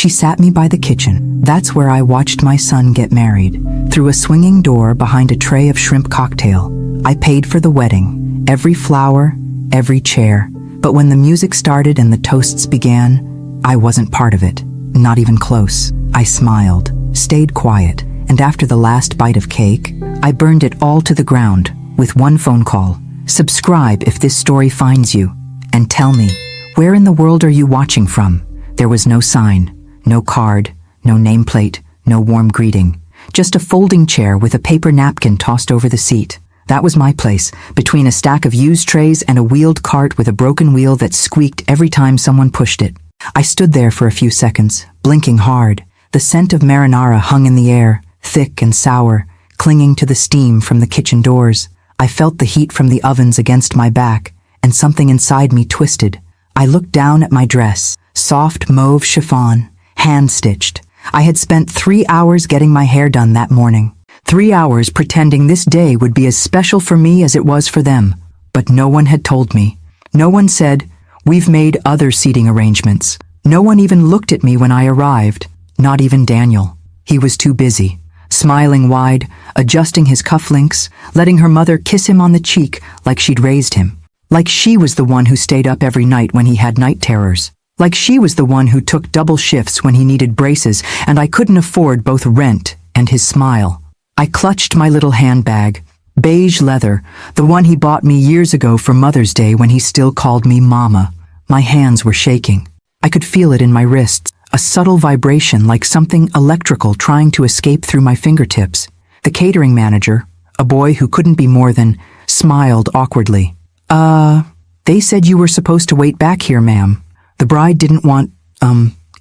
She sat me by the kitchen. That's where I watched my son get married. Through a swinging door behind a tray of shrimp cocktail. I paid for the wedding. Every flower, every chair. But when the music started and the toasts began, I wasn't part of it. Not even close. I smiled, stayed quiet, and after the last bite of cake, I burned it all to the ground with one phone call. Subscribe if this story finds you. And tell me, where in the world are you watching from? There was no sign, no card, no nameplate, no warm greeting. Just a folding chair with a paper napkin tossed over the seat. That was my place, between a stack of used trays and a wheeled cart with a broken wheel that squeaked every time someone pushed it. I stood there for a few seconds, blinking hard. The scent of marinara hung in the air, thick and sour, clinging to the steam from the kitchen doors. I felt the heat from the ovens against my back, and something inside me twisted. I looked down at my dress, soft mauve chiffon, hand-stitched. I had spent 3 hours getting my hair done that morning. 3 hours pretending this day would be as special for me as it was for them. But no one had told me. No one said, "We've made other seating arrangements." No one even looked at me when I arrived. Not even Daniel. He was too busy, smiling wide, adjusting his cufflinks, letting her mother kiss him on the cheek like she'd raised him. Like she was the one who stayed up every night when he had night terrors. Like she was the one who took double shifts when he needed braces and I couldn't afford both rent and his smile. I clutched my little handbag, beige leather, the one he bought me years ago for Mother's Day when he still called me Mama. My hands were shaking. I could feel it in my wrists, a subtle vibration like something electrical trying to escape through my fingertips. The catering manager, a boy who couldn't be more than, smiled awkwardly. They said you were supposed to wait back here, ma'am. The bride didn't want,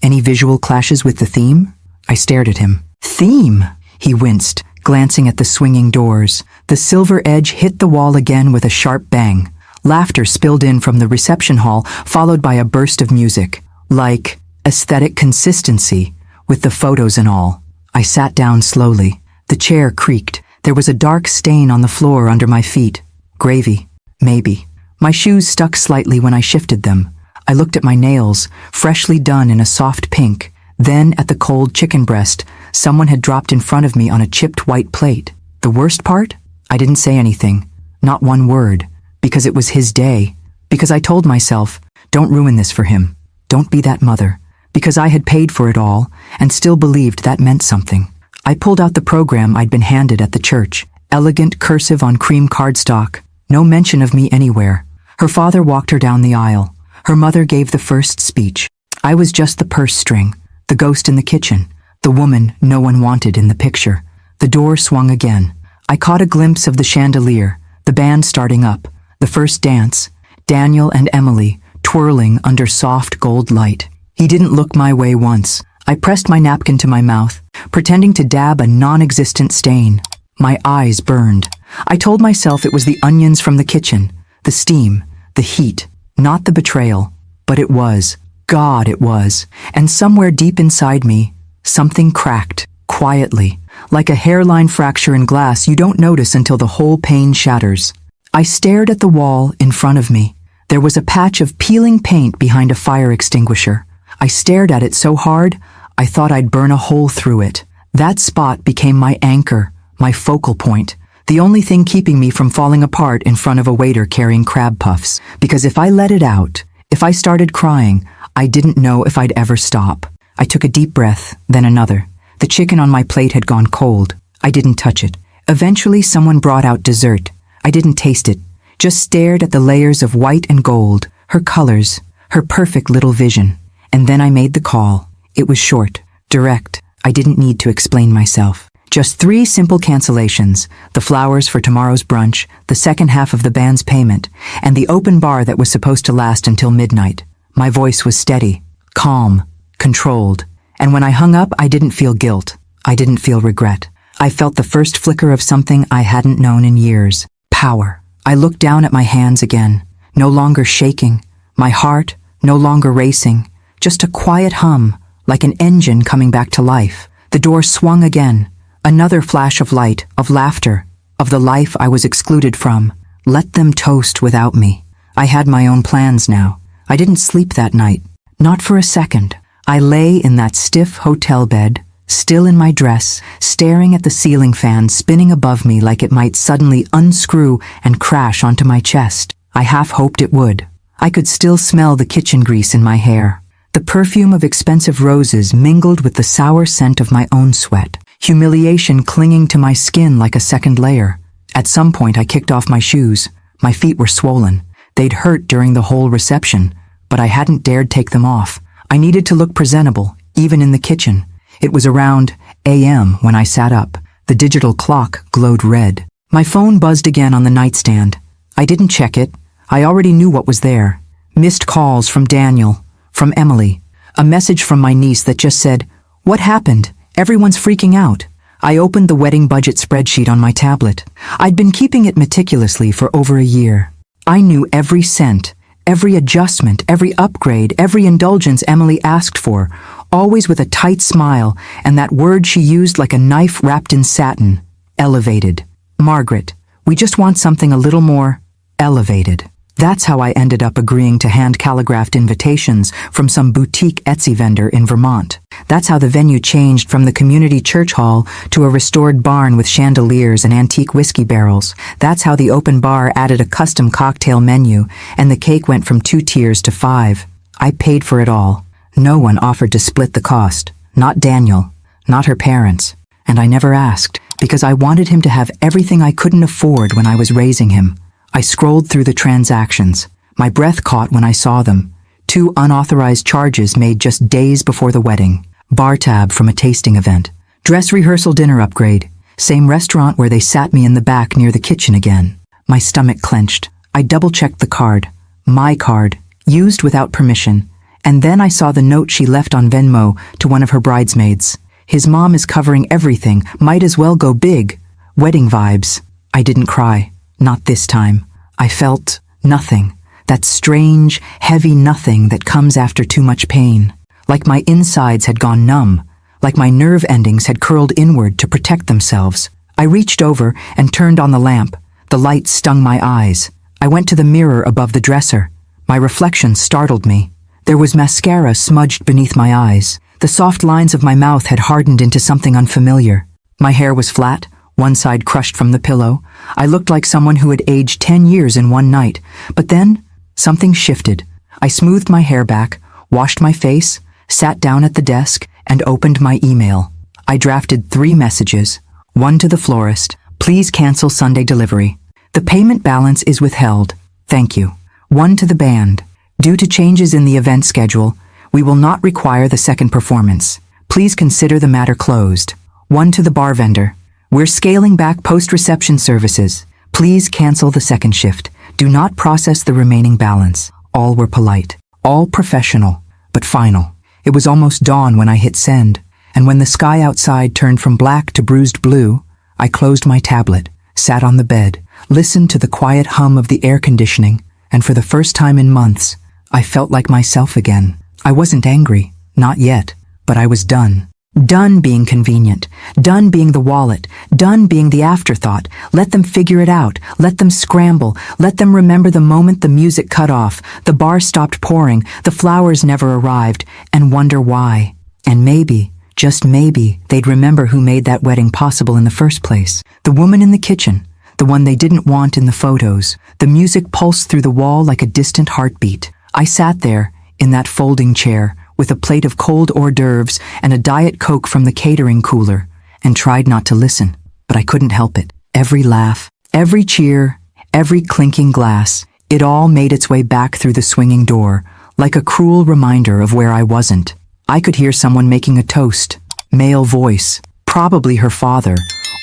any visual clashes with the theme? I stared at him. Theme? He winced, glancing at the swinging doors. The silver edge hit the wall again with a sharp bang. Laughter spilled in from the reception hall, followed by a burst of music. Like aesthetic consistency, with the photos and all. I sat down slowly. The chair creaked. There was a dark stain on the floor under my feet. Gravy. Maybe. My shoes stuck slightly when I shifted them. I looked at my nails, freshly done in a soft pink. Then at the cold chicken breast someone had dropped in front of me on a chipped white plate. The worst part? I didn't say anything. Not one word. Because it was his day. Because I told myself, don't ruin this for him. Don't be that mother. Because I had paid for it all, and still believed that meant something. I pulled out the program I'd been handed at the church. Elegant cursive on cream cardstock. No mention of me anywhere. Her father walked her down the aisle. Her mother gave the first speech. I was just the purse string, the ghost in the kitchen, the woman no one wanted in the picture. The door swung again. I caught a glimpse of the chandelier, the band starting up, the first dance, Daniel and Emily twirling under soft gold light. He didn't look my way once. I pressed my napkin to my mouth, pretending to dab a non-existent stain. My eyes burned. I told myself it was the onions from the kitchen, the steam, the heat, not the betrayal. But it was. God, it was. And somewhere deep inside me, something cracked, quietly, like a hairline fracture in glass you don't notice until the whole pane shatters. I stared at the wall in front of me. There was a patch of peeling paint behind a fire extinguisher. I stared at it so hard, I thought I'd burn a hole through it. That spot became my anchor, my focal point, the only thing keeping me from falling apart in front of a waiter carrying crab puffs. Because if I let it out, if I started crying, I didn't know if I'd ever stop. I took a deep breath, then another. The chicken on my plate had gone cold. I didn't touch it. Eventually, someone brought out dessert. I didn't taste it, just stared at the layers of white and gold, her colors, her perfect little vision. And then I made the call. It was short, direct. I didn't need to explain myself. Just 3 simple cancellations, the flowers for tomorrow's brunch, the second half of the band's payment, and the open bar that was supposed to last until midnight. My voice was steady, calm, controlled. And when I hung up, I didn't feel guilt. I didn't feel regret. I felt the first flicker of something I hadn't known in years. Power. I looked down at my hands again, no longer shaking, my heart no longer racing, just a quiet hum, like an engine coming back to life. The door swung again. Another flash of light, of laughter, of the life I was excluded from. Let them toast without me. I had my own plans now. I didn't sleep that night. Not for a second. I lay in that stiff hotel bed, still in my dress, staring at the ceiling fan spinning above me like it might suddenly unscrew and crash onto my chest. I half hoped it would. I could still smell the kitchen grease in my hair. The perfume of expensive roses mingled with the sour scent of my own sweat, humiliation clinging to my skin like a second layer. At some point I kicked off my shoes. My feet were swollen. They'd hurt during the whole reception, but I hadn't dared take them off. I needed to look presentable, even in the kitchen. It was around a.m. when I sat up. The digital clock glowed red. My phone buzzed again on the nightstand. I didn't check it. I already knew what was there. Missed calls from Daniel, from Emily. A message from my niece that just said, "What happened? Everyone's freaking out." I opened the wedding budget spreadsheet on my tablet. I'd been keeping it meticulously for over a year. I knew every cent, every adjustment, every upgrade, every indulgence Emily asked for, always with a tight smile and that word she used like a knife wrapped in satin: elevated. Margaret, we just want something a little more elevated. That's how I ended up agreeing to hand-calligraphed invitations from some boutique Etsy vendor in Vermont. That's how the venue changed from the community church hall to a restored barn with chandeliers and antique whiskey barrels. That's how the open bar added a custom cocktail menu, and the cake went from 2 tiers to 5. I paid for it all. No one offered to split the cost. Not Daniel, not her parents. And I never asked, because I wanted him to have everything I couldn't afford when I was raising him. I scrolled through the transactions. My breath caught when I saw them. 2 unauthorized charges made just days before the wedding. Bar tab from a tasting event. Dress rehearsal dinner upgrade. Same restaurant where they sat me in the back near the kitchen again. My stomach clenched. I double-checked the card. My card. Used without permission. And then I saw the note she left on Venmo to one of her bridesmaids. His mom is covering everything. Might as well go big. Wedding vibes. I didn't cry. Not this time. I felt nothing. That strange, heavy nothing that comes after too much pain. Like my insides had gone numb. Like my nerve endings had curled inward to protect themselves. I reached over and turned on the lamp. The light stung my eyes. I went to the mirror above the dresser. My reflection startled me. There was mascara smudged beneath my eyes. The soft lines of my mouth had hardened into something unfamiliar. My hair was flat, one side crushed from the pillow. I looked like someone who had aged 10 years in one night. But then, something shifted. I smoothed my hair back, washed my face, sat down at the desk, and opened my email. I drafted 3 messages. One to the florist: "Please cancel Sunday delivery. The payment balance is withheld. Thank you." One to the band: "Due to changes in the event schedule, we will not require the second performance. Please consider the matter closed." One to the bar vendor: "We're scaling back post-reception services. Please cancel the second shift. Do not process the remaining balance." All were polite, all professional, but final. It was almost dawn when I hit send, and when the sky outside turned from black to bruised blue, I closed my tablet, sat on the bed, listened to the quiet hum of the air conditioning, and for the first time in months, I felt like myself again. I wasn't angry, not yet, but I was done. Done being convenient, done being the wallet, done being the afterthought. Let them figure it out, let them scramble, let them remember the moment the music cut off, the bar stopped pouring, the flowers never arrived, and wonder why. And maybe, just maybe, they'd remember who made that wedding possible in the first place. The woman in the kitchen, the one they didn't want in the photos. The music pulsed through the wall like a distant heartbeat. I sat there, in that folding chair, with a plate of cold hors d'oeuvres and a Diet Coke from the catering cooler, and tried not to listen, but I couldn't help it. Every laugh, every cheer, every clinking glass, it all made its way back through the swinging door, like a cruel reminder of where I wasn't. I could hear someone making a toast, male voice, probably her father,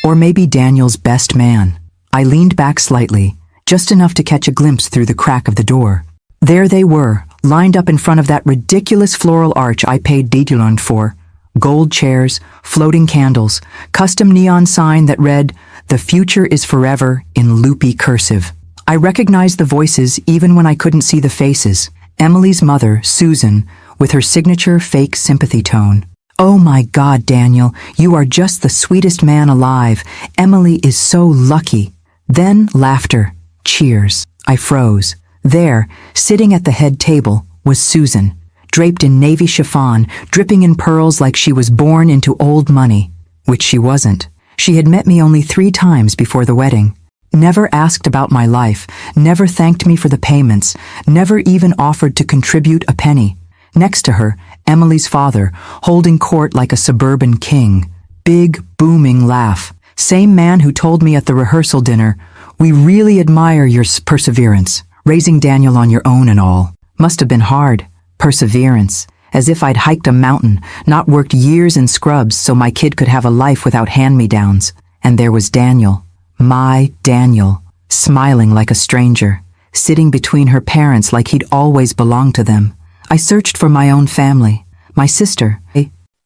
or maybe Daniel's best man. I leaned back slightly, just enough to catch a glimpse through the crack of the door. There they were, lined up in front of that ridiculous floral arch I paid $10 for. Gold chairs, floating candles, custom neon sign that read, "The future is forever," in loopy cursive. I recognized the voices even when I couldn't see the faces. Emily's mother, Susan, with her signature fake sympathy tone. "Oh my God, Daniel, you are just the sweetest man alive. Emily is so lucky." Then laughter, cheers. I froze. There, sitting at the head table, was Susan, draped in navy chiffon, dripping in pearls like she was born into old money, which she wasn't. She had met me only 3 times before the wedding. Never asked about my life, never thanked me for the payments, never even offered to contribute a penny. Next to her, Emily's father, holding court like a suburban king. Big, booming laugh. Same man who told me at the rehearsal dinner, "We really admire your perseverance. Raising Daniel on your own and all. Must have been hard. Perseverance. As if I'd hiked a mountain, not worked years in scrubs so my kid could have a life without hand-me-downs. And there was Daniel. My Daniel. Smiling like a stranger. Sitting between her parents like he'd always belonged to them. I searched for my own family. My sister,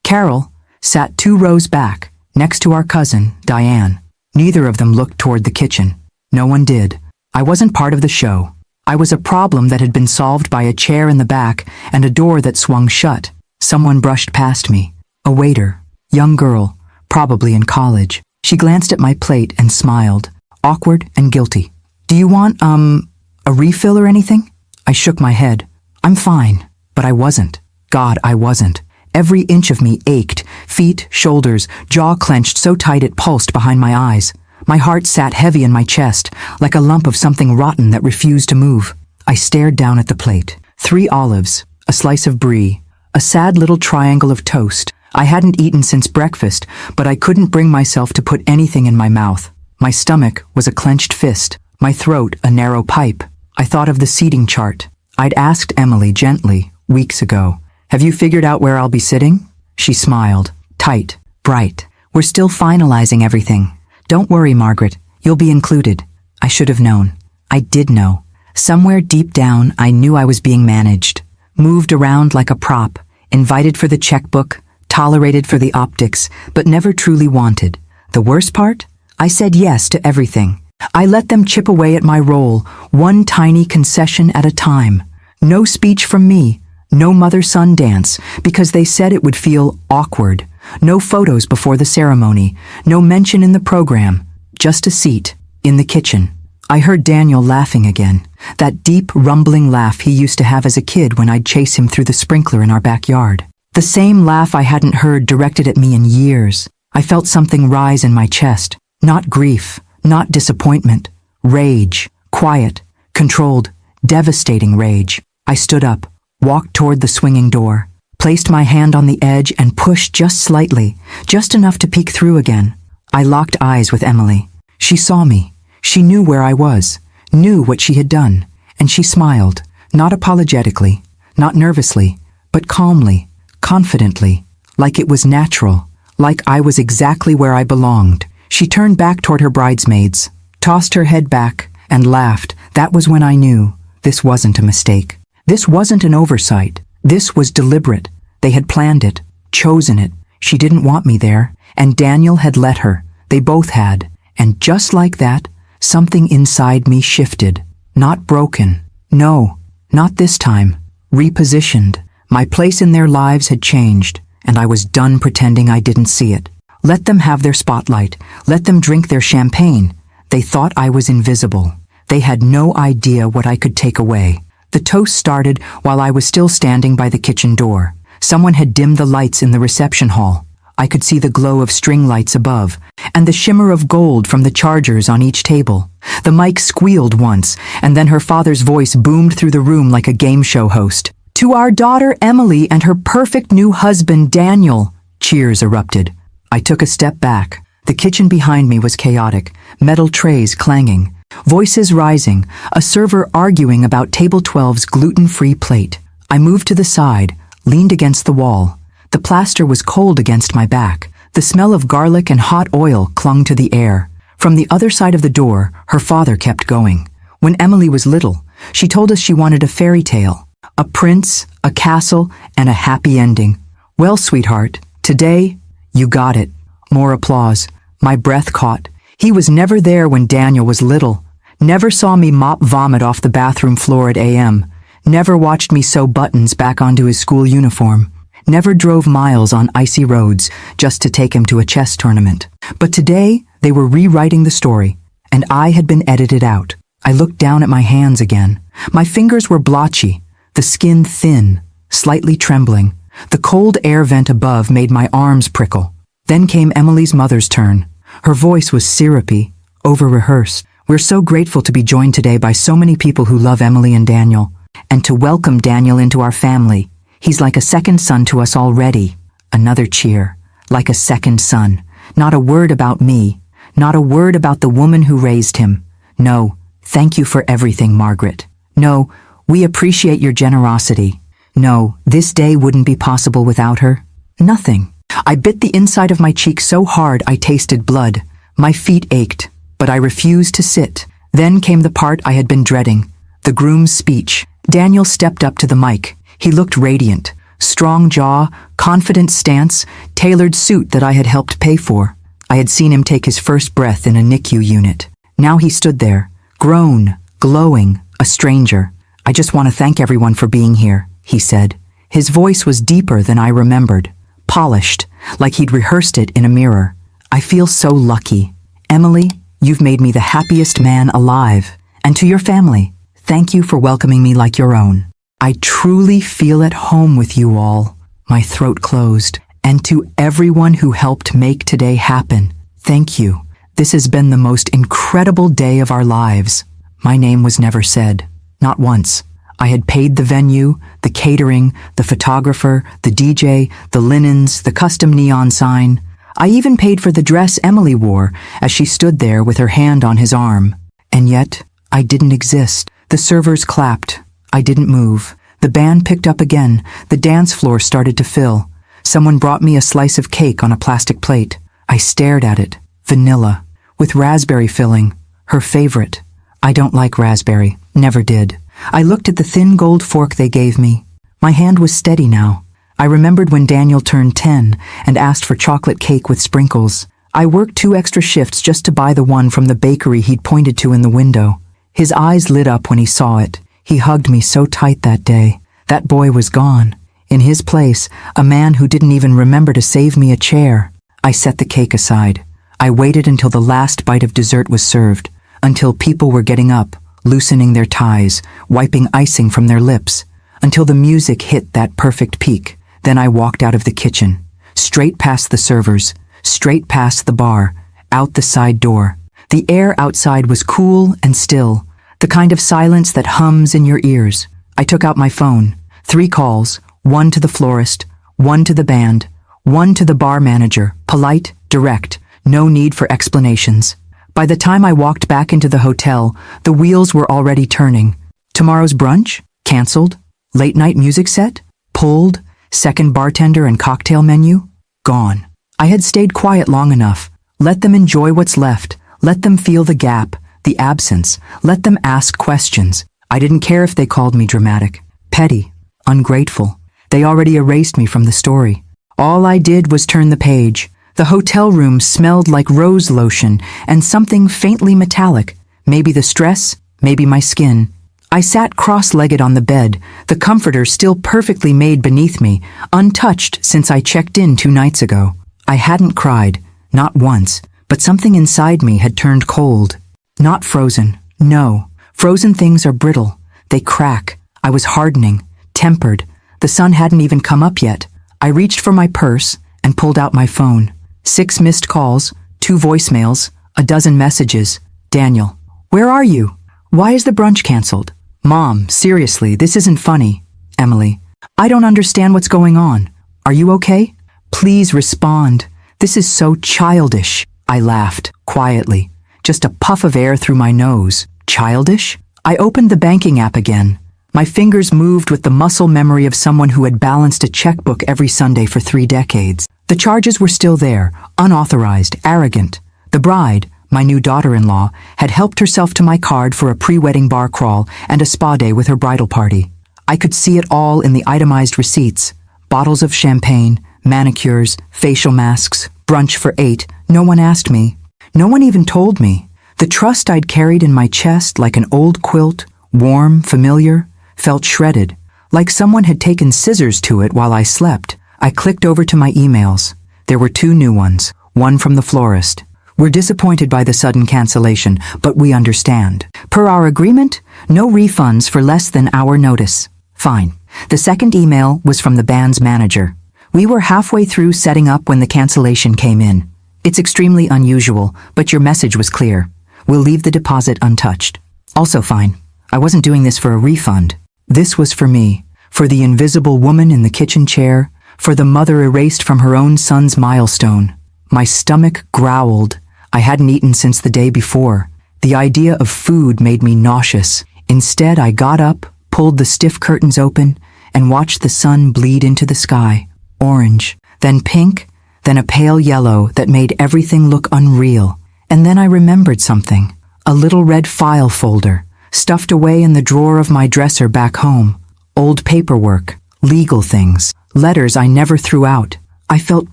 Carol, sat 2 rows back, next to our cousin, Diane. Neither of them looked toward the kitchen. No one did. I wasn't part of the show. I was a problem that had been solved by a chair in the back and a door that swung shut. Someone brushed past me. A waiter. Young girl, probably in college. She glanced at my plate and smiled, awkward and guilty. "Do you want, a refill or anything?" I shook my head. "I'm fine." But I wasn't. God, I wasn't. Every inch of me ached, feet, shoulders, jaw clenched so tight it pulsed behind my eyes. My heart sat heavy in my chest, like a lump of something rotten that refused to move. I stared down at the plate. 3 olives, a slice of brie, a sad little triangle of toast. I hadn't eaten since breakfast, but I couldn't bring myself to put anything in my mouth. My stomach was a clenched fist, my throat a narrow pipe. I thought of the seating chart. I'd asked Emily gently, weeks ago, "Have you figured out where I'll be sitting?" She smiled, tight, bright. "We're still finalizing everything. Don't worry, Margaret. You'll be included." I should have known. I did know. Somewhere deep down, I knew I was being managed. Moved around like a prop, invited for the checkbook, tolerated for the optics, but never truly wanted. The worst part? I said yes to everything. I let them chip away at my role, one tiny concession at a time. No speech from me, no mother-son dance, because they said it would feel awkward. No photos before the ceremony, no mention in the program, just a seat, in the kitchen. I heard Daniel laughing again, that deep, rumbling laugh he used to have as a kid when I'd chase him through the sprinkler in our backyard. The same laugh I hadn't heard directed at me in years. I felt something rise in my chest, not grief, not disappointment, rage, quiet, controlled, devastating rage. I stood up, walked toward the swinging door, placed my hand on the edge and pushed just slightly, just enough to peek through again. I locked eyes with Emily. She saw me. She knew where I was, knew what she had done, and she smiled, not apologetically, not nervously, but calmly, confidently, like it was natural, like I was exactly where I belonged. She turned back toward her bridesmaids, tossed her head back, and laughed. That was when I knew this wasn't a mistake. This wasn't an oversight. This was deliberate. They had planned it, chosen it. She didn't want me there, and Daniel had let her. They both had. And just like that, something inside me shifted. Not broken. No, not this time. Repositioned. My place in their lives had changed, and I was done pretending I didn't see it. Let them have their spotlight. Let them drink their champagne. They thought I was invisible. They had no idea what I could take away. The toast started while I was still standing by the kitchen door. Someone had dimmed the lights in the reception hall. I could see the glow of string lights above, and the shimmer of gold from the chargers on each table. The mic squealed once, and then her father's voice boomed through the room like a game show host. "To our daughter Emily and her perfect new husband Daniel." Cheers erupted. I took a step back. The kitchen behind me was chaotic, metal trays clanging, voices rising, a server arguing about table 12's gluten-free plate. I moved to the side, leaned against the wall. The plaster was cold against my back. The smell of garlic and hot oil clung to the air. From the other side of the door, her father kept going. When Emily was little, she told us she wanted a fairy tale. A prince, a castle, and a happy ending. Well, sweetheart, today, you got it. More applause. My breath caught. He was never there when Daniel was little. Never saw me mop vomit off the bathroom floor at AM. Never watched me sew buttons back onto his school uniform. Never drove miles on icy roads just to take him to a chess tournament. But today, they were rewriting the story, and I had been edited out. I looked down at my hands again. My fingers were blotchy, the skin thin, slightly trembling. The cold air vent above made my arms prickle. Then came Emily's mother's turn. Her voice was syrupy, over-rehearsed. "We're so grateful to be joined today by so many people who love Emily and Daniel, and to welcome Daniel into our family. He's like a second son to us already." Another cheer. Like a second son. Not a word about me. Not a word about the woman who raised him. "No, thank you for everything, Margaret. No, we appreciate your generosity. No, this day wouldn't be possible without her. Nothing." I bit the inside of my cheek so hard I tasted blood. My feet ached, but I refused to sit. Then came the part I had been dreading, the groom's speech. Daniel stepped up to the mic. He looked radiant. Strong jaw, confident stance, tailored suit that I had helped pay for. I had seen him take his first breath in a NICU unit. Now he stood there, grown, glowing, a stranger. "I just want to thank everyone for being here," he said. His voice was deeper than I remembered, polished, like he'd rehearsed it in a mirror. "I feel so lucky. Emily, you've made me the happiest man alive. And to your family, thank you for welcoming me like your own. I truly feel at home with you all." My throat closed. "And to everyone who helped make today happen, thank you. This has been the most incredible day of our lives." My name was never said. Not once. I had paid the venue, the catering, the photographer, the DJ, the linens, the custom neon sign. I even paid for the dress Emily wore as she stood there with her hand on his arm. And yet, I didn't exist. The servers clapped. I didn't move. The band picked up again. The dance floor started to fill. Someone brought me a slice of cake on a plastic plate. I stared at it. Vanilla, with raspberry filling. Her favorite. I don't like raspberry. Never did. I looked at the thin gold fork they gave me. My hand was steady now. I remembered when Daniel turned 10 and asked for chocolate cake with sprinkles. I worked 2 extra shifts just to buy the one from the bakery he'd pointed to in the window. His eyes lit up when he saw it. He hugged me so tight that day. That boy was gone. In his place, a man who didn't even remember to save me a chair. I set the cake aside. I waited until the last bite of dessert was served, until people were getting up, loosening their ties, wiping icing from their lips, until the music hit that perfect peak. Then I walked out of the kitchen, straight past the servers, straight past the bar, out the side door. The air outside was cool and still, the kind of silence that hums in your ears. I took out my phone. 3 calls, 1 to the florist, 1 to the band, 1 to the bar manager, polite, direct, no need for explanations. By the time I walked back into the hotel, the wheels were already turning. Tomorrow's brunch? Cancelled. Late night music set? Pulled. Second bartender and cocktail menu? Gone. I had stayed quiet long enough. Let them enjoy what's left. Let them feel the gap, the absence. Let them ask questions. I didn't care if they called me dramatic, petty, ungrateful. They already erased me from the story. All I did was turn the page. The hotel room smelled like rose lotion and something faintly metallic. Maybe the stress, maybe my skin. I sat cross-legged on the bed, the comforter still perfectly made beneath me, untouched since I checked in 2 nights ago. I hadn't cried, not once, but something inside me had turned cold. Not frozen, no. Frozen things are brittle. They crack. I was hardening, tempered. The sun hadn't even come up yet. I reached for my purse and pulled out my phone. 6 missed calls, 2 voicemails, a dozen messages. "Daniel, where are you? Why is the brunch canceled? Mom, seriously, this isn't funny. Emily, I don't understand what's going on. Are you okay? Please respond. This is so childish." I laughed, quietly. Just a puff of air through my nose. Childish? I opened the banking app again. My fingers moved with the muscle memory of someone who had balanced a checkbook every Sunday for 3 decades. The charges were still there, unauthorized, arrogant. The bride, my new daughter-in-law, had helped herself to my card for a pre-wedding bar crawl and a spa day with her bridal party. I could see it all in the itemized receipts. Bottles of champagne, manicures, facial masks, brunch for 8. No one asked me. No one even told me. The trust I'd carried in my chest like an old quilt, warm, familiar, felt shredded, like someone had taken scissors to it while I slept. I clicked over to my emails. There were 2 new ones, one from the florist. "We're disappointed by the sudden cancellation, but we understand. Per our agreement, no refunds for less than our notice." Fine. The second email was from the band's manager. We were halfway through setting up when the cancellation came in. It's extremely unusual, but your message was clear. We'll leave the deposit untouched. Also fine. I wasn't doing this for a refund. This was for me, for the invisible woman in the kitchen chair, for the mother erased from her own son's milestone. My stomach growled. I hadn't eaten since the day before. The idea of food made me nauseous. Instead, I got up, pulled the stiff curtains open, and watched the sun bleed into the sky. Orange, then pink, then a pale yellow that made everything look unreal. And then I remembered something. A little red file folder, stuffed away in the drawer of my dresser back home. Old paperwork, legal things, letters I never threw out. I felt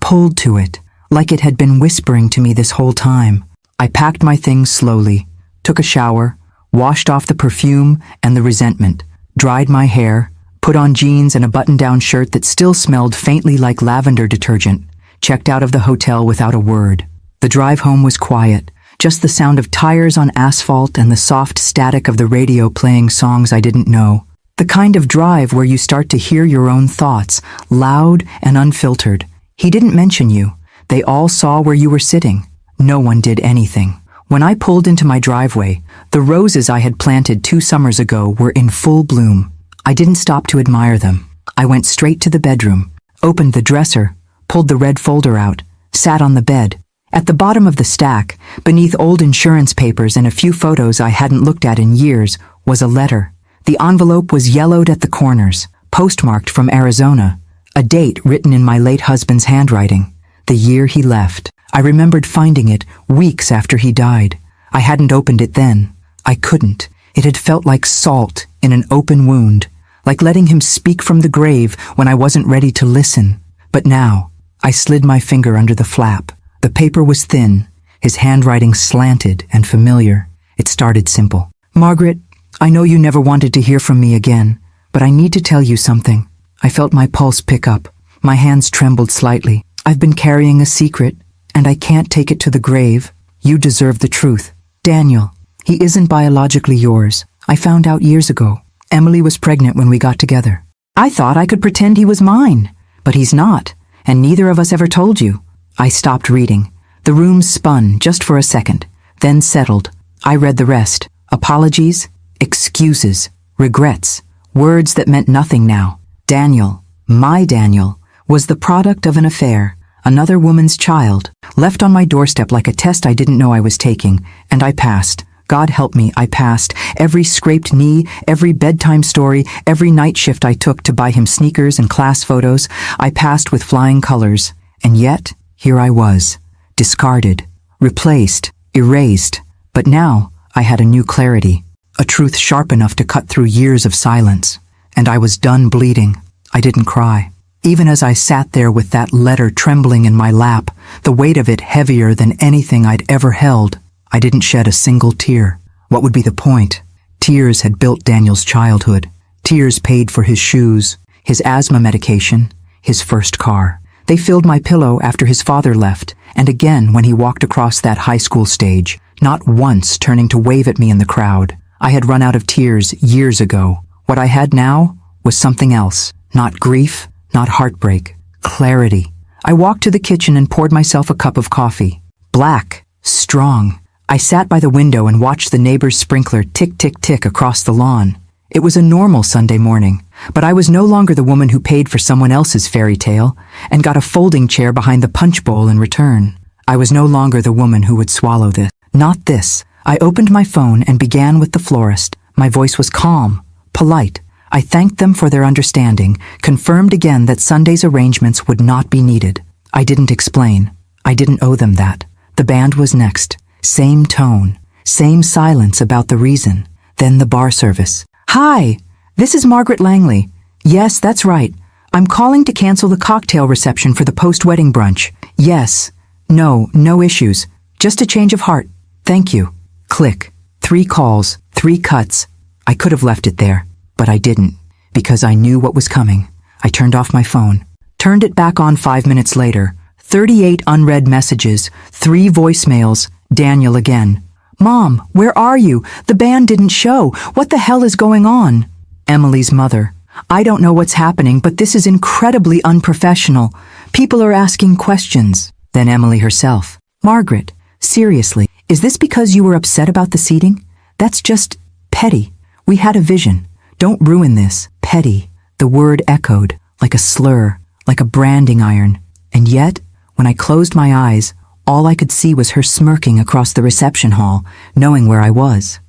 pulled to it, like it had been whispering to me this whole time. I packed my things slowly, took a shower, washed off the perfume and the resentment, dried my hair, put on jeans and a button-down shirt that still smelled faintly like lavender detergent, checked out of the hotel without a word. The drive home was quiet, just the sound of tires on asphalt and the soft static of the radio playing songs I didn't know. The kind of drive where you start to hear your own thoughts, loud and unfiltered. He didn't mention you. They all saw where you were sitting. No one did anything. When I pulled into my driveway, the roses I had planted 2 summers ago were in full bloom. I didn't stop to admire them. I went straight to the bedroom, opened the dresser, pulled the red folder out, sat on the bed. At the bottom of the stack, beneath old insurance papers and a few photos I hadn't looked at in years, was a letter. The envelope was yellowed at the corners, postmarked from Arizona, a date written in my late husband's handwriting, the year he left. I remembered finding it weeks after he died. I hadn't opened it then. I couldn't. It had felt like salt in an open wound, like letting him speak from the grave when I wasn't ready to listen. But now, I slid my finger under the flap. The paper was thin, his handwriting slanted and familiar. It started simple. Margaret, I know you never wanted to hear from me again, but I need to tell you something. I felt my pulse pick up. My hands trembled slightly. I've been carrying a secret, and I can't take it to the grave. You deserve the truth. Daniel, he isn't biologically yours. I found out years ago. Emily was pregnant when we got together. I thought I could pretend he was mine, but he's not, and neither of us ever told you. I stopped reading. The room spun just for a second, then settled. I read the rest. Apologies, excuses, regrets, words that meant nothing now. Daniel, my Daniel, was the product of an affair, another woman's child, left on my doorstep like a test I didn't know I was taking, and I passed. God help me, I passed. Every scraped knee, every bedtime story, every night shift I took to buy him sneakers and class photos, I passed with flying colors. And yet, here I was, discarded, replaced, erased. But now, I had a new clarity, a truth sharp enough to cut through years of silence. And I was done bleeding. I didn't cry. Even as I sat there with that letter trembling in my lap, the weight of it heavier than anything I'd ever held, I didn't shed a single tear. What would be the point? Tears had built Daniel's childhood. Tears paid for his shoes, his asthma medication, his first car. They filled my pillow after his father left, and again when he walked across that high school stage, not once turning to wave at me in the crowd. I had run out of tears years ago. What I had now was something else. Not grief, not heartbreak. Clarity. I walked to the kitchen and poured myself a cup of coffee. Black, strong. I sat by the window and watched the neighbor's sprinkler tick-tick-tick across the lawn. It was a normal Sunday morning, but I was no longer the woman who paid for someone else's fairy tale and got a folding chair behind the punch bowl in return. I was no longer the woman who would swallow this. Not this. I opened my phone and began with the florist. My voice was calm, polite. I thanked them for their understanding, confirmed again that Sunday's arrangements would not be needed. I didn't explain. I didn't owe them that. The band was next. Same tone, same silence about the reason. Then the bar service. Hi, this is Margaret Langley. Yes, that's right. I'm calling to cancel the cocktail reception for the post-wedding brunch. Yes. No issues. Just a change of heart. Thank you. Click. 3 calls, 3 cuts. I could have left it there, but I didn't, because I knew what was coming. I turned off my phone, turned it back on 5 minutes later. 38 unread messages, 3 voicemails, Daniel again. Mom, where are you? The band didn't show. What the hell is going on? Emily's mother. I don't know what's happening, but this is incredibly unprofessional. People are asking questions. Then Emily herself. Margaret, seriously, is this because you were upset about the seating? That's just petty. We had a vision. Don't ruin this. Petty. The word echoed, like a slur, like a branding iron. And yet, when I closed my eyes, all I could see was her smirking across the reception hall, knowing where I was.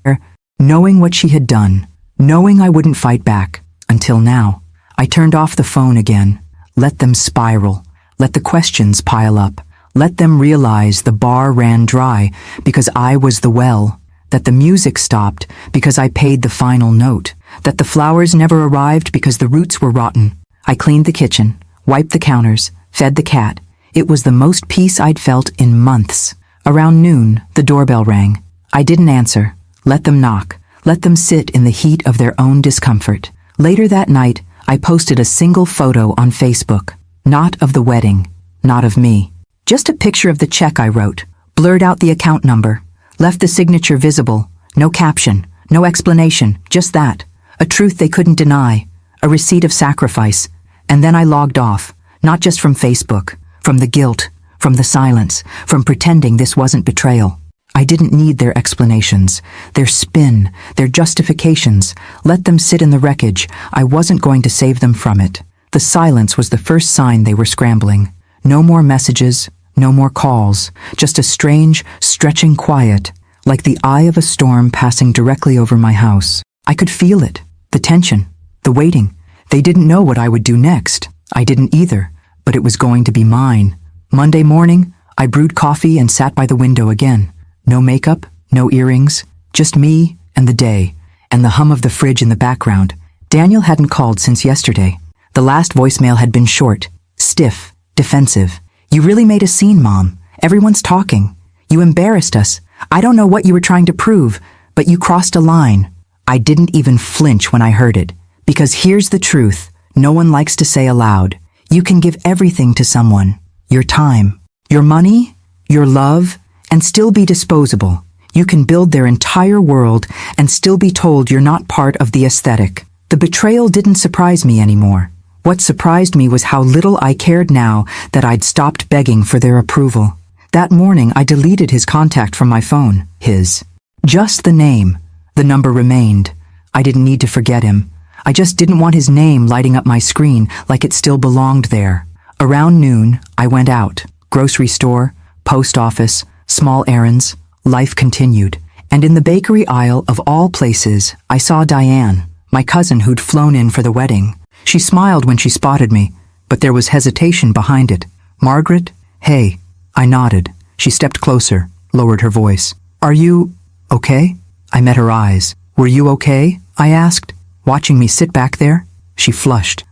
Knowing what she had done. Knowing I wouldn't fight back. Until now. I turned off the phone again. Let them spiral. Let the questions pile up. Let them realize the bar ran dry because I was the well. That the music stopped because I paid the final note. That the flowers never arrived because the roots were rotten. I cleaned the kitchen, wiped the counters, fed the cat. It was the most peace I'd felt in months. Around noon, the doorbell rang. I didn't answer. Let them knock. Let them sit in the heat of their own discomfort. Later that night, I posted a single photo on Facebook. Not of the wedding. Not of me. Just a picture of the check I wrote. Blurred out the account number. Left the signature visible. No caption. No explanation. Just that. A truth they couldn't deny. A receipt of sacrifice. And then I logged off. Not just from Facebook. From the guilt. From the silence. From pretending this wasn't betrayal. I didn't need their explanations, their spin, their justifications. Let them sit in the wreckage. I wasn't going to save them from it. The silence was the first sign they were scrambling. No more messages, no more calls, just a strange, stretching quiet, like the eye of a storm passing directly over my house. I could feel it, the tension, the waiting. They didn't know what I would do next. I didn't either, but it was going to be mine. Monday morning, I brewed coffee and sat by the window again. No makeup, no earrings, just me and the day, and the hum of the fridge in the background. Daniel hadn't called since yesterday. The last voicemail had been short, stiff, defensive. You really made a scene, Mom. Everyone's talking. You embarrassed us. I don't know what you were trying to prove, but you crossed a line. I didn't even flinch when I heard it, because here's the truth no one likes to say aloud. You can give everything to someone. Your time, your money, your love, and still be disposable. You can build their entire world and still be told you're not part of the aesthetic. The betrayal didn't surprise me anymore. What surprised me was how little I cared now that I'd stopped begging for their approval. That morning, I deleted his contact from my phone. His. Just the name. The number remained. I didn't need to forget him. I just didn't want his name lighting up my screen like it still belonged there. Around noon, I went out. Grocery store, post office, small errands. Life continued. And in the bakery aisle of all places, I saw Diane, my cousin who'd flown in for the wedding. She smiled when she spotted me, but there was hesitation behind it. Margaret? Hey. I nodded. She stepped closer, lowered her voice. Are you okay? I met her eyes. Were you okay? I asked, watching me sit back there. She flushed.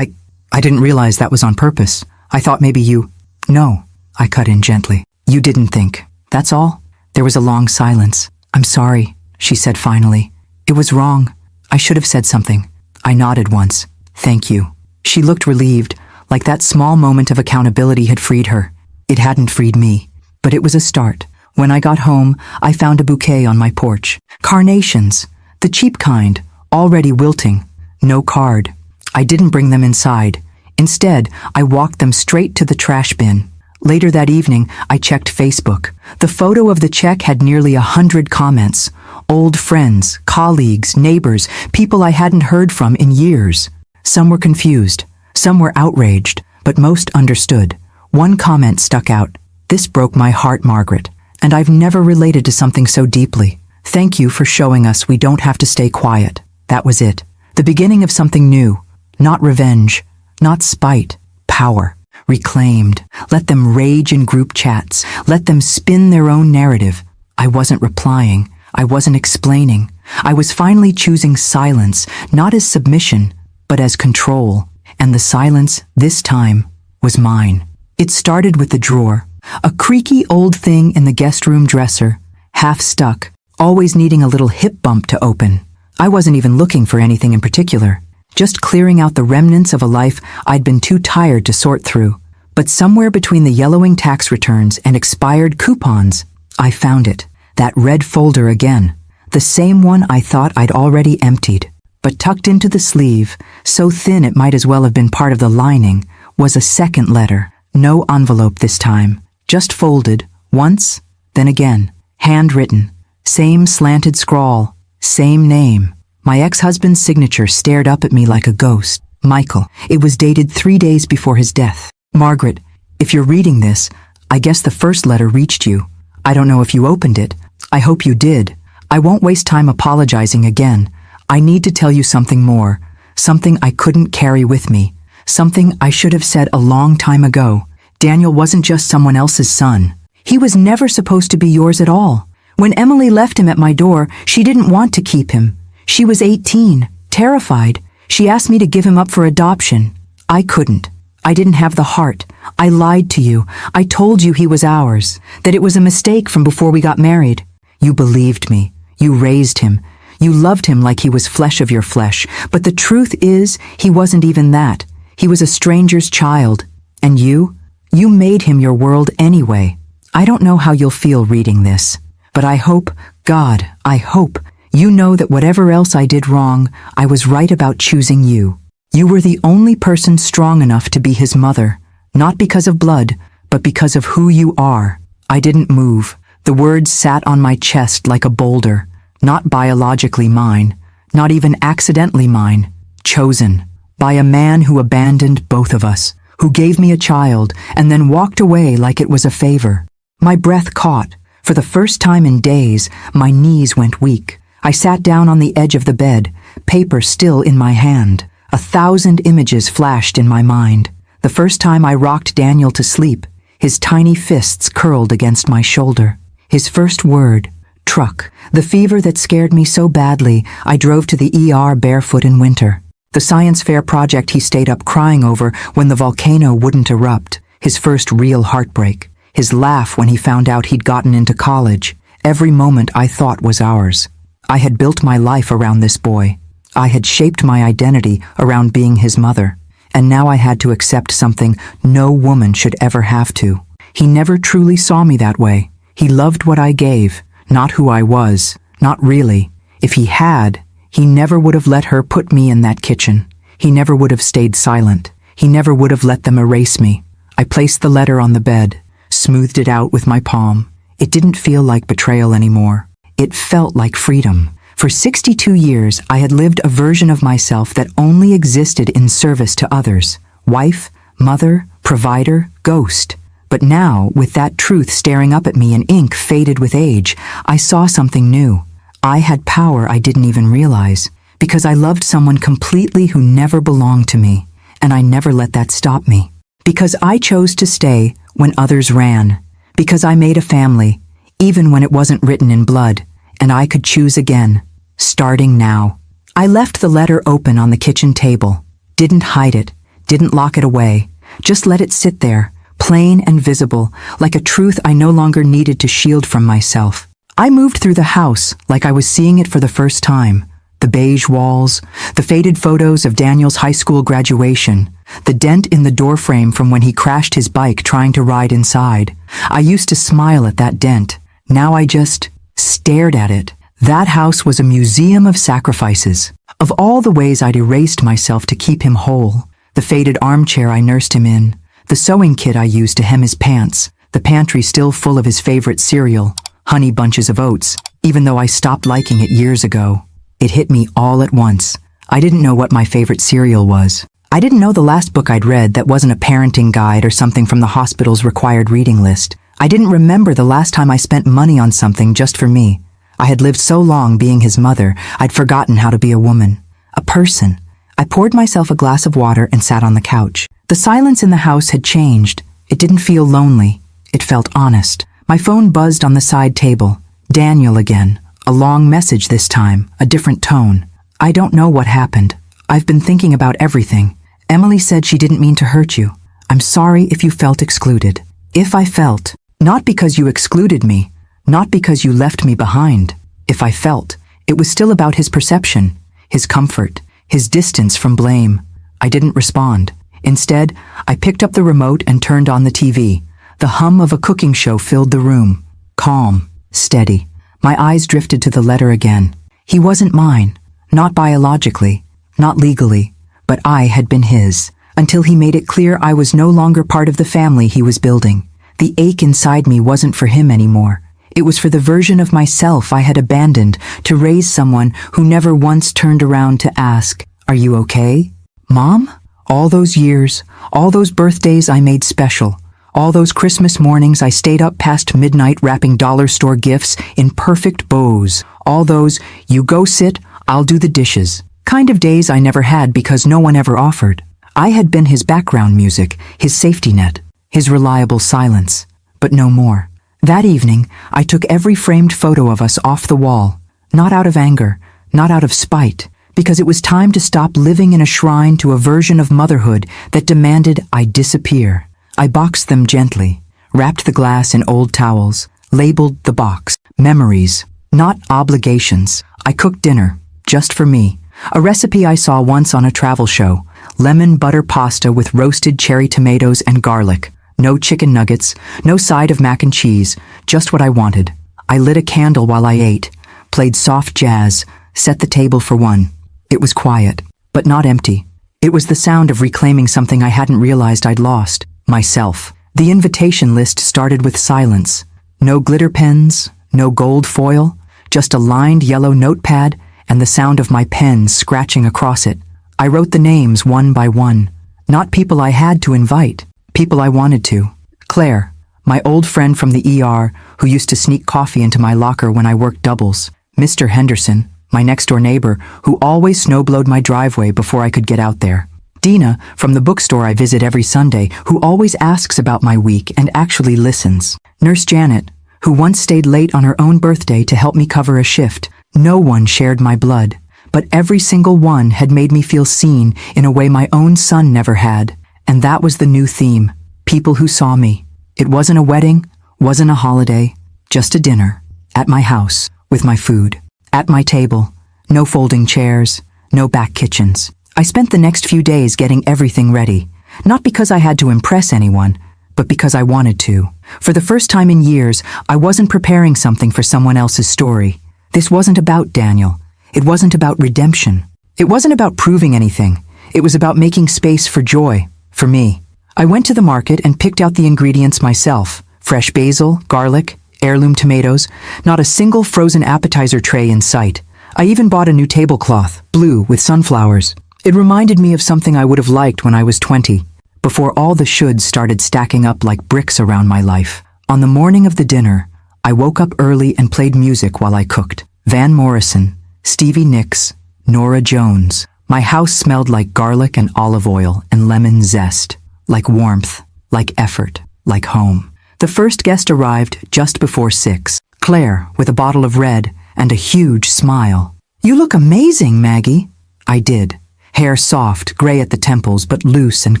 I didn't realize that was on purpose. I thought maybe you... No, I cut in gently. You didn't think. That's all? There was a long silence. I'm sorry, she said finally. It was wrong. I should have said something. I nodded once. Thank you. She looked relieved, like that small moment of accountability had freed her. It hadn't freed me, but it was a start. When I got home, I found a bouquet on my porch. Carnations, the cheap kind, already wilting. No card. I didn't bring them inside. Instead, I walked them straight to the trash bin. Later that evening, I checked Facebook. The photo of the check had nearly 100 comments. Old friends, colleagues, neighbors, people I hadn't heard from in years. Some were confused, some were outraged, but most understood. One comment stuck out. This broke my heart, Margaret, and I've never related to something so deeply. Thank you for showing us we don't have to stay quiet. That was it. The beginning of something new. Not revenge, not spite, power. Reclaimed. Let them rage in group chats. Let them spin their own narrative. I wasn't replying. I wasn't explaining. I was finally choosing silence, not as submission, but as control. And the silence, this time, was mine. It started with the drawer. A creaky old thing in the guest room dresser, half stuck, always needing a little hip bump to open. I wasn't even looking for anything in particular. Just clearing out the remnants of a life I'd been too tired to sort through. But somewhere between the yellowing tax returns and expired coupons, I found it. That red folder again. The same one I thought I'd already emptied. But tucked into the sleeve, so thin it might as well have been part of the lining, was a second letter. No envelope this time, just folded, once, then again, handwritten, same slanted scrawl, same name. My ex-husband's signature stared up at me like a ghost. Michael. It was dated 3 days before his death. Margaret, if you're reading this, I guess the first letter reached you. I don't know if you opened it. I hope you did. I won't waste time apologizing again. I need to tell you something more. Something I couldn't carry with me. Something I should have said a long time ago. Daniel wasn't just someone else's son. He was never supposed to be yours at all. When Emily left him at my door, she didn't want to keep him. She was 18, terrified. She asked me to give him up for adoption. I couldn't. I didn't have the heart. I lied to you. I told you he was ours, that it was a mistake from before we got married. You believed me. You raised him. You loved him like he was flesh of your flesh. But the truth is, he wasn't even that. He was a stranger's child. And you made him your world anyway. I don't know how you'll feel reading this, but I hope, God, I hope, you know that whatever else I did wrong, I was right about choosing you. You were the only person strong enough to be his mother, not because of blood, but because of who you are. I didn't move. The words sat on my chest like a boulder, not biologically mine, not even accidentally mine, chosen by a man who abandoned both of us, who gave me a child and then walked away like it was a favor. My breath caught. For the first time in days, my knees went weak. I sat down on the edge of the bed, paper still in my hand. 1,000 images flashed in my mind. The first time I rocked Daniel to sleep, his tiny fists curled against my shoulder. His first word, truck. The fever that scared me so badly, I drove to the ER barefoot in winter. The science fair project he stayed up crying over when the volcano wouldn't erupt. His first real heartbreak. His laugh when he found out he'd gotten into college. Every moment I thought was ours. I had built my life around this boy. I had shaped my identity around being his mother. And now I had to accept something no woman should ever have to. He never truly saw me that way. He loved what I gave, not who I was. Not really. If he had, he never would have let her put me in that kitchen. He never would have stayed silent. He never would have let them erase me. I placed the letter on the bed, smoothed it out with my palm. It didn't feel like betrayal anymore. It felt like freedom. For 62 years, I had lived a version of myself that only existed in service to others. Wife, mother, provider, ghost. But now, with that truth staring up at me in ink faded with age, I saw something new. I had power I didn't even realize, because I loved someone completely who never belonged to me, and I never let that stop me. Because I chose to stay when others ran. Because I made a family, even when it wasn't written in blood, and I could choose again. Starting now. I left the letter open on the kitchen table. Didn't hide it. Didn't lock it away. Just let it sit there, plain and visible, like a truth I no longer needed to shield from myself. I moved through the house like I was seeing it for the first time. The beige walls, the faded photos of Daniel's high school graduation, the dent in the doorframe from when he crashed his bike trying to ride inside. I used to smile at that dent. Now I just stared at it. That house was a museum of sacrifices, of all the ways I'd erased myself to keep him whole. The faded armchair I nursed him in, the sewing kit I used to hem his pants, the pantry still full of his favorite cereal, Honey Bunches of Oats, even though I stopped liking it years ago. It hit me all at once. I didn't know what my favorite cereal was. I didn't know the last book I'd read that wasn't a parenting guide or something from the hospital's required reading list. I didn't remember the last time I spent money on something just for me. I had lived so long being his mother, I'd forgotten how to be a woman. A person. I poured myself a glass of water and sat on the couch. The silence in the house had changed. It didn't feel lonely. It felt honest. My phone buzzed on the side table. Daniel again. A long message this time, a different tone. I don't know what happened. I've been thinking about everything. Emily said she didn't mean to hurt you. I'm sorry if you felt excluded. If I felt, not because you excluded me, not because you left me behind. If I felt, it was still about his perception, his comfort, his distance from blame. I didn't respond. Instead, I picked up the remote and turned on the TV. The hum of a cooking show filled the room. Calm, steady. My eyes drifted to the letter again. He wasn't mine. Not biologically, not legally, but I had been his, until he made it clear I was no longer part of the family he was building. The ache inside me wasn't for him anymore. It was for the version of myself I had abandoned to raise someone who never once turned around to ask, "Are you okay, Mom?" All those years, all those birthdays I made special, all those Christmas mornings I stayed up past midnight wrapping dollar store gifts in perfect bows, all those, "You go sit, I'll do the dishes," kind of days I never had because no one ever offered. I had been his background music, his safety net, his reliable silence, but no more. That evening, I took every framed photo of us off the wall, not out of anger, not out of spite, because it was time to stop living in a shrine to a version of motherhood that demanded I disappear. I boxed them gently, wrapped the glass in old towels, labeled the box, memories, not obligations. I cooked dinner, just for me, a recipe I saw once on a travel show, lemon butter pasta with roasted cherry tomatoes and garlic. No chicken nuggets, no side of mac and cheese, just what I wanted. I lit a candle while I ate, played soft jazz, set the table for one. It was quiet, but not empty. It was the sound of reclaiming something I hadn't realized I'd lost, myself. The invitation list started with silence. No glitter pens, no gold foil, just a lined yellow notepad and the sound of my pen scratching across it. I wrote the names one by one, not people I had to invite. People I wanted to. Claire, my old friend from the ER who used to sneak coffee into my locker when I worked doubles. Mr. Henderson, my next-door neighbor who always snowblowed my driveway before I could get out there. Dina, from the bookstore I visit every Sunday, who always asks about my week and actually listens. Nurse Janet, who once stayed late on her own birthday to help me cover a shift. No one shared my blood, but every single one had made me feel seen in a way my own son never had. And that was the new theme, people who saw me. It wasn't a wedding, wasn't a holiday, just a dinner, at my house, with my food, at my table, no folding chairs, no back kitchens. I spent the next few days getting everything ready, not because I had to impress anyone, but because I wanted to. For the first time in years, I wasn't preparing something for someone else's story. This wasn't about Daniel. It wasn't about redemption. It wasn't about proving anything. It was about making space for joy. For me, I went to the market and picked out the ingredients myself. Fresh basil, garlic, heirloom tomatoes, not a single frozen appetizer tray in sight. I even bought a new tablecloth, blue with sunflowers. It reminded me of something I would have liked when I was 20, before all the shoulds started stacking up like bricks around my life. On the morning of the dinner, I woke up early and played music while I cooked. Van Morrison, Stevie Nicks, Norah Jones. My house smelled like garlic and olive oil and lemon zest, like warmth, like effort, like home. The first guest arrived just before 6. Claire, with a bottle of red and a huge smile. "You look amazing, Maggie." I did. Hair soft, gray at the temples, but loose and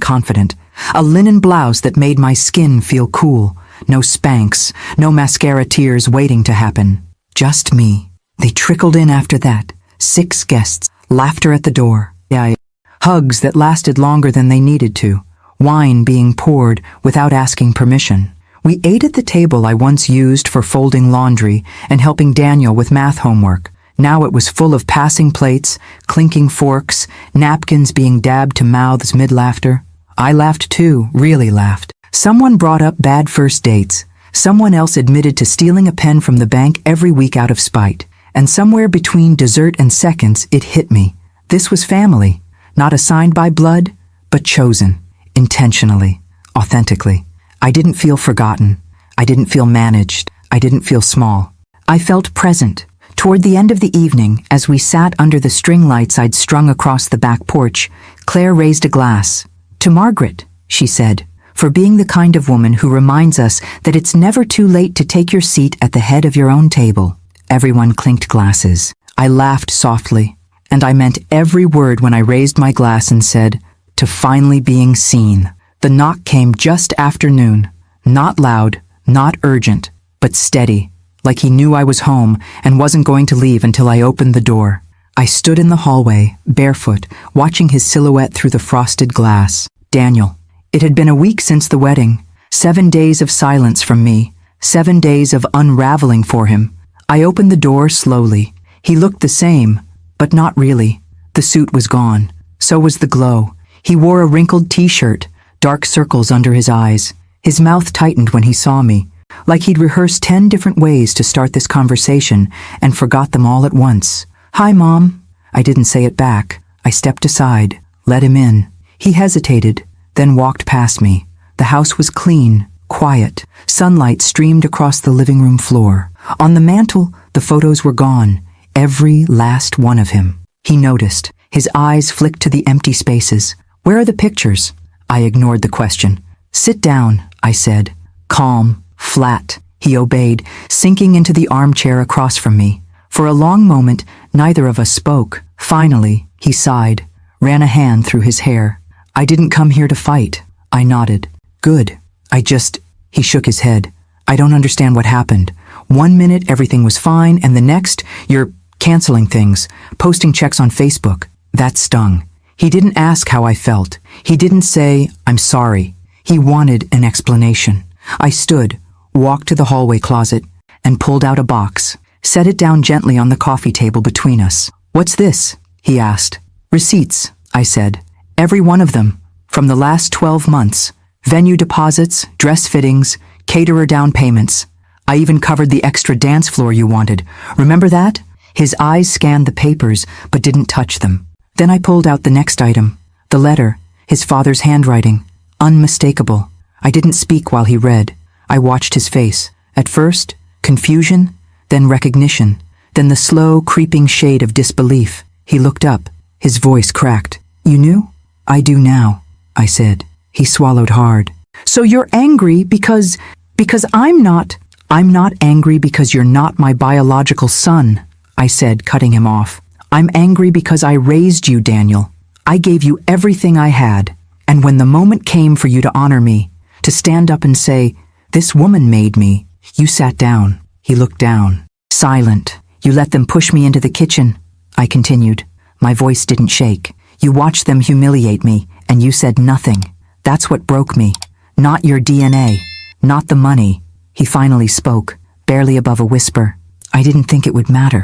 confident. A linen blouse that made my skin feel cool. No Spanx, no mascara tears waiting to happen. Just me. They trickled in after that. 6 guests. Laughter at the door. Hugs that lasted longer than they needed to. Wine being poured without asking permission. We ate at the table I once used for folding laundry and helping Daniel with math homework. Now it was full of passing plates, clinking forks, napkins being dabbed to mouths mid-laughter. I laughed too, really laughed. Someone brought up bad first dates. Someone else admitted to stealing a pen from the bank every week out of spite. And somewhere between dessert and seconds, it hit me. This was family, not assigned by blood, but chosen, intentionally, authentically. I didn't feel forgotten. I didn't feel managed. I didn't feel small. I felt present. Toward the end of the evening, as we sat under the string lights I'd strung across the back porch, Claire raised a glass. "To Margaret," she said, "for being the kind of woman who reminds us that it's never too late to take your seat at the head of your own table." Everyone clinked glasses. I laughed softly, and I meant every word when I raised my glass and said, "To finally being seen." The knock came just after noon. Not loud, not urgent, but steady, like he knew I was home and wasn't going to leave until I opened the door. I stood in the hallway, barefoot, watching his silhouette through the frosted glass. Daniel. It had been a week since the wedding. 7 days of silence from me. 7 days of unraveling for him. I opened the door slowly. He looked the same, But not really. The suit was gone. So was the glow. He wore a wrinkled t-shirt, dark circles under his eyes. His mouth tightened when he saw me, like he'd rehearsed 10 different ways to start this conversation and forgot them all at once. "Hi, Mom." I didn't say it back. I stepped aside, let him in. He hesitated, then walked past me. The house was clean, quiet. Sunlight streamed across the living room floor. On the mantel, the photos were gone, every last one of him. He noticed. His eyes flicked to the empty spaces. "Where are the pictures?" I ignored the question. "Sit down," I said. Calm, flat. He obeyed, sinking into the armchair across from me. For a long moment, neither of us spoke. Finally, he sighed, ran a hand through his hair. "I didn't come here to fight." I nodded. "Good. He shook his head. "I don't understand what happened. One minute everything was fine, and the next, you're canceling things, posting checks on Facebook." That stung. He didn't ask how I felt. He didn't say, "I'm sorry." He wanted an explanation. I stood, walked to the hallway closet, and pulled out a box, set it down gently on the coffee table between us. "What's this?" he asked. "Receipts," I said. "Every one of them, from the last 12 months. Venue deposits, dress fittings, caterer down payments. I even covered the extra dance floor you wanted. Remember that?" His eyes scanned the papers, but didn't touch them. Then I pulled out the next item. The letter, his father's handwriting, unmistakable. I didn't speak while he read. I watched his face. At first, confusion, then recognition, then the slow, creeping shade of disbelief. He looked up. His voice cracked. "You knew?" "I do now," I said. He swallowed hard. "So you're angry because I'm not angry because you're not my biological son," I said, cutting him off. "I'm angry because I raised you, Daniel. I gave you everything I had, and when the moment came for you to honor me, to stand up and say, 'This woman made me,' you sat down." He looked down. Silent. "You let them push me into the kitchen," I continued. My voice didn't shake. "You watched them humiliate me, and you said nothing. That's what broke me. Not your DNA. Not the money." He finally spoke, barely above a whisper. "I didn't think it would matter,"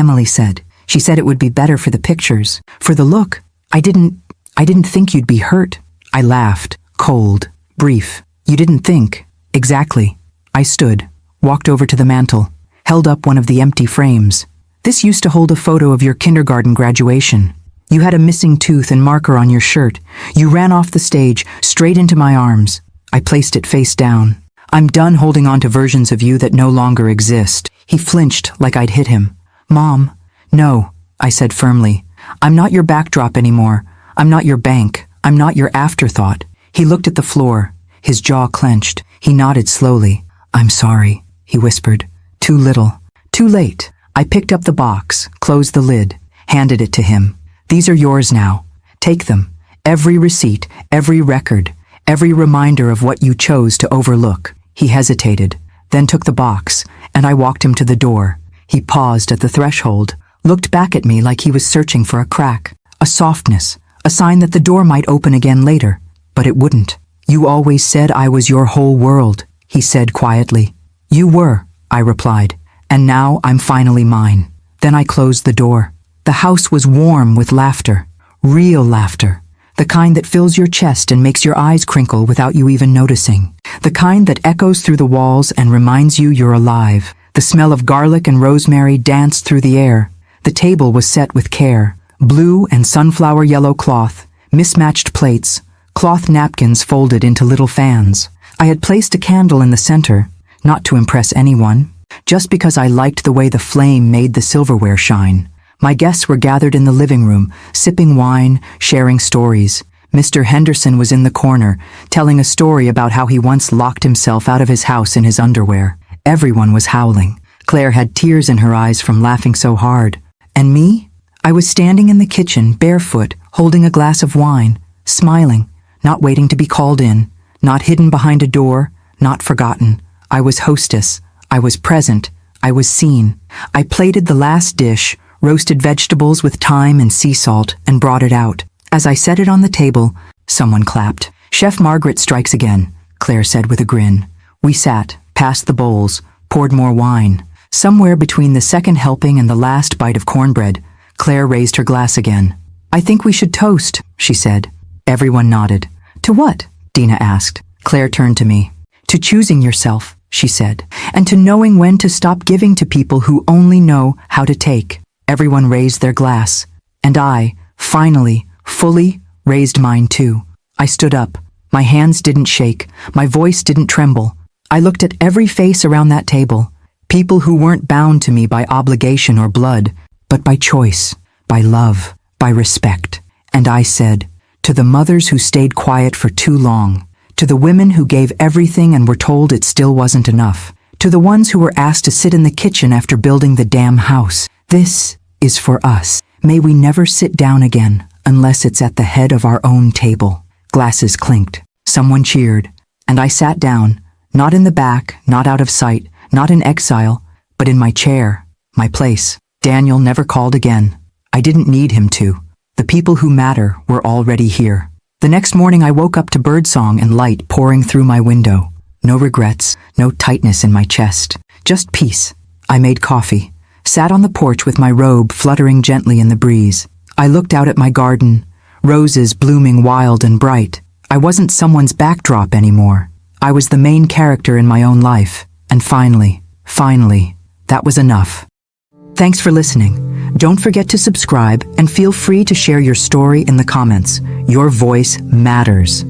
Emily said. "She said it would be better for the pictures. For the look. I didn't think you'd be hurt." I laughed, cold, brief. "You didn't think." "Exactly." I stood, walked over to the mantel, held up one of the empty frames. "This used to hold a photo of your kindergarten graduation. You had a missing tooth and marker on your shirt. You ran off the stage, straight into my arms." I placed it face down. "I'm done holding on to versions of you that no longer exist." He flinched like I'd hit him. "Mom." "No," I said firmly. "I'm not your backdrop anymore. I'm not your bank. I'm not your afterthought." He looked at the floor, his jaw clenched. He nodded slowly. "I'm sorry," he whispered. "Too little. Too late." I picked up the box, closed the lid, handed it to him. "These are yours now. Take them. Every receipt, every record, every reminder of what you chose to overlook." He hesitated, then took the box, and I walked him to the door. He paused at the threshold, looked back at me like he was searching for a crack, a softness, a sign that the door might open again later, but it wouldn't. "You always said I was your whole world," he said quietly. "You were," I replied, "and now I'm finally mine." Then I closed the door. The house was warm with laughter, real laughter, the kind that fills your chest and makes your eyes crinkle without you even noticing, the kind that echoes through the walls and reminds you you're alive. The smell of garlic and rosemary danced through the air. The table was set with care. Blue and sunflower yellow cloth, mismatched plates, cloth napkins folded into little fans. I had placed a candle in the center, not to impress anyone, just because I liked the way the flame made the silverware shine. My guests were gathered in the living room, sipping wine, sharing stories. Mr. Henderson was in the corner, telling a story about how he once locked himself out of his house in his underwear. Everyone was howling. Claire had tears in her eyes from laughing so hard. And me? I was standing in the kitchen, barefoot, holding a glass of wine, smiling, not waiting to be called in, not hidden behind a door, not forgotten. I was hostess. I was present. I was seen. I plated the last dish, roasted vegetables with thyme and sea salt, and brought it out. As I set it on the table, someone clapped. "Chef Margaret strikes again," Claire said with a grin. We sat, passed the bowls, poured more wine. Somewhere between the second helping and the last bite of cornbread, Claire raised her glass again. I think we should toast, she said. Everyone nodded. To what? Dina asked. Claire turned to me. To choosing yourself, she said, and to knowing when to stop giving to people who only know how to take. Everyone raised their glass, and I, finally, fully, raised mine too. I stood up. My hands didn't shake, my voice didn't tremble. I looked at every face around that table, people who weren't bound to me by obligation or blood, but by choice, by love, by respect. And I said, to the mothers who stayed quiet for too long, to the women who gave everything and were told it still wasn't enough, to the ones who were asked to sit in the kitchen after building the damn house, this is for us. May we never sit down again unless it's at the head of our own table. Glasses clinked. Someone cheered. And I sat down, not in the back, not out of sight, not in exile, but in my chair, my place. Daniel never called again. I didn't need him to. The people who matter were already here. The next morning I woke up to birdsong and light pouring through my window. No regrets, no tightness in my chest, just peace. I made coffee, sat on the porch with my robe fluttering gently in the breeze. I looked out at my garden, roses blooming wild and bright. I wasn't someone's backdrop anymore. I was the main character in my own life. And finally, that was enough. Thanks for listening. Don't forget to subscribe and feel free to share your story in the comments. Your voice matters.